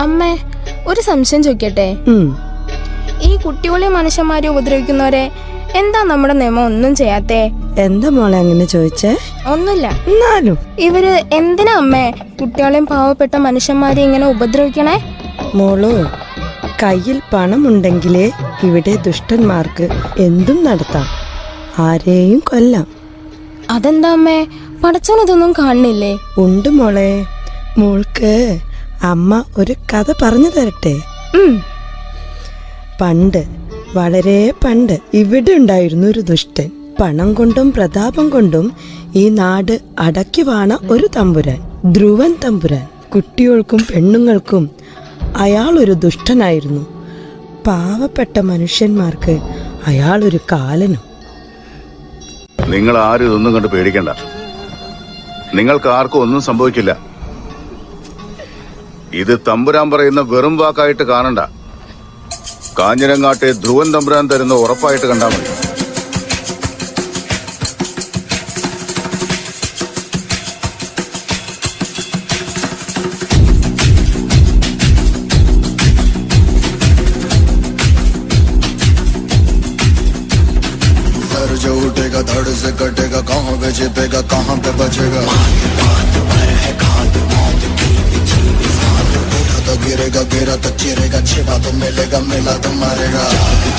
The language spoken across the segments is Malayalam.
അമ്മേ, ഒരു സംശയം ചോദിക്കട്ടെ? ഈ കുട്ടികളെ മനുഷ്യന്മാരെ ഉപദ്രവിക്കുന്നവരെ എന്താ നമ്മുടെ നിയമം ഒന്നും ചെയ്യാത്തേ? എന്താ മോളെ അങ്ങനെ ചോദിച്ചേ? ഒന്നുമില്ല. എന്നാലും ഇവര് എന്തിനാ അമ്മേ കുട്ടികളെയും പാവപ്പെട്ട മനുഷ്യന്മാരെ ഇങ്ങനെ ഉപദ്രവിക്കണേ? മോളോ, കയ്യിൽ പണമുണ്ടെങ്കിലേ ഇവിടെ ദുഷ്ടന്മാർക്ക് എന്തും നടത്താം, ആരെയും കൊല്ലാം. അതെന്താ അമ്മേ, പടച്ചവനതൊന്നും കാണുന്നില്ലേ? ഉണ്ട് മോളെ. മോൾക്ക് അമ്മ ഒരു കഥ പറഞ്ഞു തരട്ടെ? പണ്ട്, വളരെ പണ്ട് ഇവിടെ ഉണ്ടായിരുന്നു ഒരു ദുഷ്ടൻ. പണം കൊണ്ടും പ്രതാപം കൊണ്ടും ഈ നാട് അടക്കി വാണ ഒരു തമ്പുരാൻ, ധ്രുവൻ തമ്പുരാൻ. കുട്ടികൾക്കും പെണ്ണുങ്ങൾക്കും അയാൾ ഒരു ദുഷ്ടനായിരുന്നു. പാവപ്പെട്ട മനുഷ്യന്മാർക്ക് അയാൾ ഒരു കാലനും. നിങ്ങൾ ആരും ഇതൊന്നും കണ്ട് പേടിക്കണ്ട. നിങ്ങൾക്ക് ആർക്കും ഒന്നും സംഭവിക്കില്ല. ഇത് തമ്പുരാൻ പറയുന്ന വെറും വാക്കായിട്ട് കാണണ്ട. കാഞ്ഞിരങ്ങാട്ടെ ധ്രുവൻ തമ്പുരാൻ തരുന്ന ഉറപ്പായിട്ട് കണ്ടാൽ മതി. जो उठेगा धड़ से कटेगा, कहाँ पे छिपेगा कहाँ पे बचेगा। उठा तो गिरेगा, गिरा तो चिरेगा, छिपा तो मिलेगा, मिला तो मारेगा।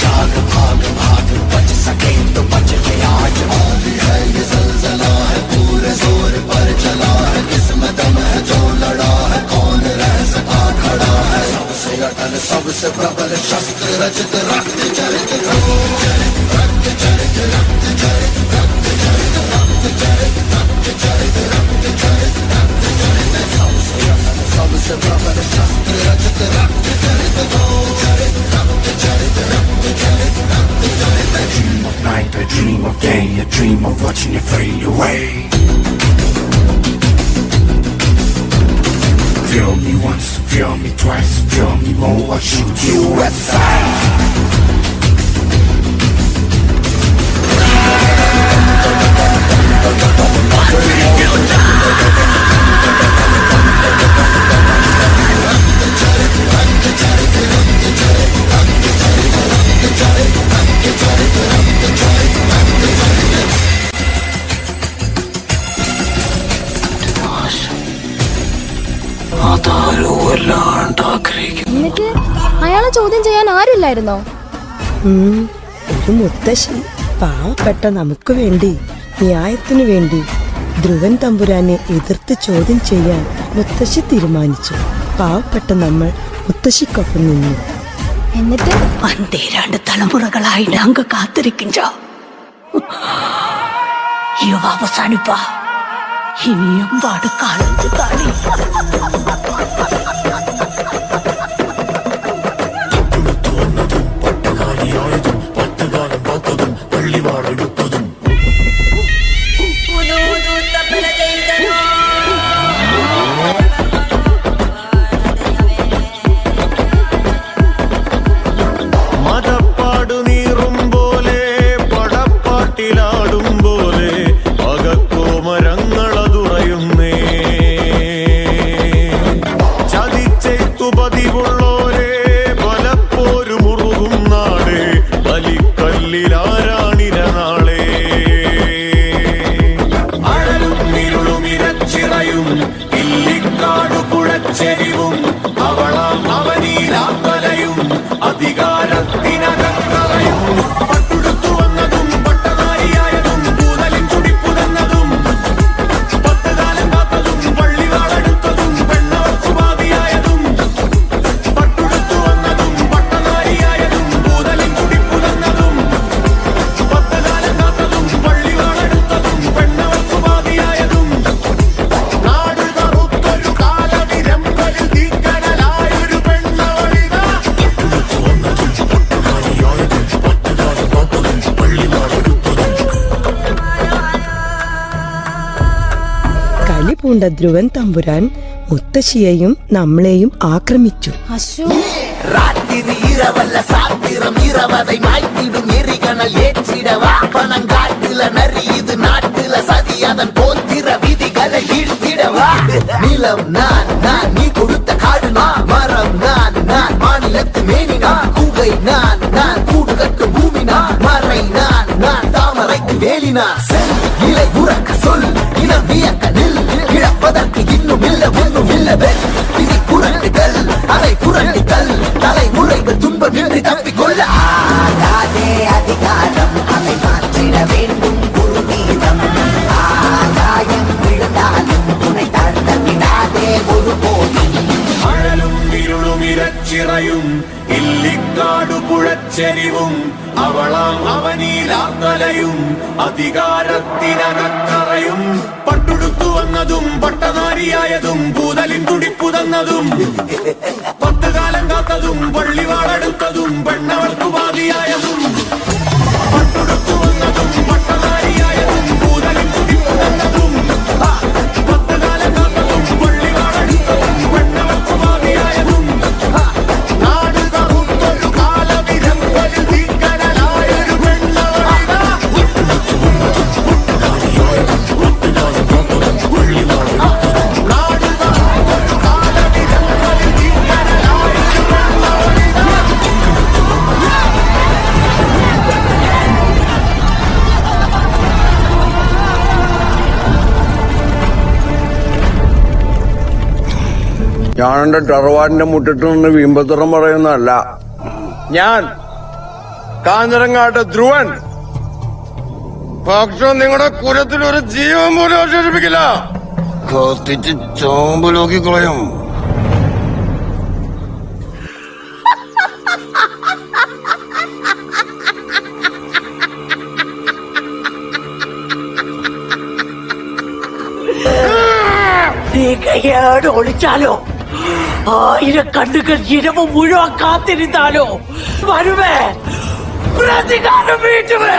जाग भाग भाग बच सके तो बच ले आज। आंधी है ये ज़लज़ला है, पूरे जोर पर चला है। किस्मत में है जो लड़ा है, कौन रह सका खड़ा है। सबसे अटल सबसे प्रबल शस्त्र रचित रक्त चरित Dream of night, a dream of day, a dream of watching it fade away. Feel me once, feel me twice, feel me more, I'll shoot you at sight. എന്നിട്ട് അയാളെ ചോദ്യം ചെയ്യാൻ ആരുമില്ലായിരുന്നോ? ഒരു മുത്തശ്ശി പാവപ്പെട്ട നമുക്ക് വേണ്ടി, ന്യായത്തിനു വേണ്ടി ധ്രുവൻ തമ്പുരാനെ എതിർത്ത് ചോദ്യം ചെയ്യാൻ മുത്തശ്ശി തീരുമാനിച്ചു. പാവപ്പെട്ട നമ്മൾ മുത്തശ്ശിക്കൊപ്പം നിന്നു. എന്നിട്ട് 12 തലമുറകളായി ഞങ്ങൾ കാത്തിരിക്കിഞ്ചോ. ഇവ അവസാനിപ്പാ, ഇനിയും പാടുകാലത്ത് കാണി. പൂണ്ട ധ്രുവൻ തമ്പുരാൻ മുത്തശ്ശിയെയും നമ്മളെയും ആക്രമിച്ചു. நிலம் நான் நீ கொடுத்த காடு நான் மரம் വെറി തപ്പിക്കൊള്ള ആകാതെ അധികാരം അவை മാറ്റിട വേണ്ടും ഗുരുവീതം ആദായം വിഴുതാലും തുണை താഴ്ത്ത വിടാതെ ഒരു പോലും അഴലും ഇരുളും ഇരച്ചിറയും ഇല്ലിക്കാടു പുഴച്ചെരിവും അവളാം അവനീലാർത്തലയും അധികാരത്തിനകത്തറയും പട്ടുടുത്തു വന്നതും പട്ടനാരിയായതും പൂതലിൻ തുടിപ്പു തന്നതും 10 കാലം കാത്തതും പള്ളിവാളെടുത്തതും പെണ്ണവൾക്കു ബാധിയായതും പട്ടുടുത്തു വന്നതും പട്ടനാരിയായതും പൂതലിൻ തുടിപ്പു തന്നതും 10 കാലം കാത്തതും പള്ളിവാളെടുത്തതും പെണ്ണവൾക്കു ബാധിയായതും നാട് കറുത്തൊരു കാലവിധങ്ങളിൽ തീക്കനലായൊരു പെണ്ണവളിതാ നാട് കറുത്തൊരു കാലവിധങ്ങളിൽ തീക്കനലായൊരു പെണ്ണവളിതാ ഞാൻ എന്റെ തറവാടിന്റെ മുറ്റത്ത് നിന്ന് വീമ്പത്തുറം പറയുന്നതല്ല. ഞാൻ കാഞ്ഞിരങ്ങാട്ട് ധ്രുവൻ. പക്ഷെ നിങ്ങളുടെ കുലത്തിൽ ഒരു ജീവൻ പോലും അവശേഷിപ്പിക്കില്ല. കത്തിച്ച് ചോമ്പലോക്കി കളയും. നീ കയ്യോട് ഒളിച്ചാലോ 1000 കണ്ണുകൾ ഇരവ് മുഴുവൻ കാത്തിരുന്നാലോ വരുവേ പ്രതികാരം വീട്ടുവേ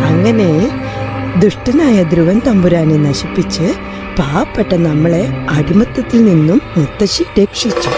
അങ്ങനെ ദുഷ്ടനായ ധ്രുവൻ തമ്പുരാനെ നശിപ്പിച്ച് പാവപ്പെട്ട നമ്മളെ അടിമത്തത്തിൽ നിന്നും മുത്തശ്ശി രക്ഷിച്ചു.